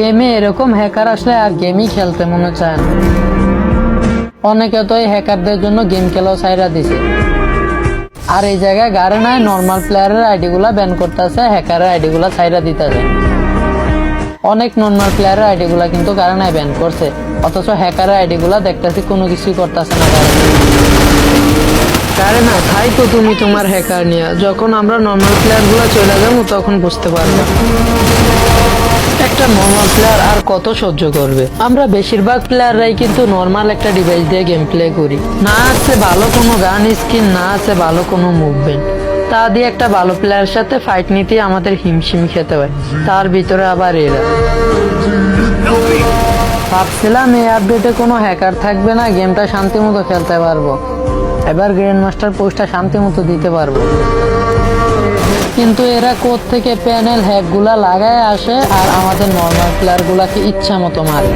গেমে এরকম হ্যাকার আসলে আর গেমই খেলতে মনে চায় না। অনেকে তো এই হ্যাকারদের জন্য গেম খেলাও ছাইরা দিছে। আর এই জায়গায় গাড়ে নাই নর্মাল প্লেয়ারের আইডি গুলা ব্যান করতেছে, হ্যাকারের আইডি গুলা ছাইরা দিতেছে। অনেক নর্মাল প্লেয়ারের আইডি গুলা কিন্তু গাড়ে নাই ব্যান করছে, অথচ হ্যাকারের আইডি গুলা দেখতেছি কোনো কিছুই করতেছে না। গাড়ে না তাই তো তুমি তোমার হ্যাকার নিয়ে, যখন আমরা নর্মাল প্লেয়ার গুলা চলে যাবো তখন বুঝতে পারবে একটা নর্মাল প্লেয়ার আর কত সহ্য করবে। আমরা বেশিরভাগ প্লেয়াররাই কিন্তু নর্মাল একটা ডিভাইস দিয়ে গেম প্লে করি, না আছে ভালো কোনো গান স্কিন, না আছে ভালো কোনো মুভমেন্ট। তা দিয়ে একটা ভালো প্লেয়ারের সাথে ফাইট নিতে আমাদের হিমশিম খেতে হয়, তার ভিতরে আবার এরা। ভাবছিলাম এই আপডেটে কোনো হ্যাকার থাকবে না, গেমটা শান্তি মতো খেলতে পারবো, এবার গ্র্যান্ড মাস্টার পোস্টটা শান্তি মতো দিতে পারবো। কিন্তু এরা কোথ থেকে প্যানেল হ্যাক গুলা লাগায় আসে আর আমাদের নর্মাল প্লেয়ার গুলাকে ইচ্ছা মতো মারে।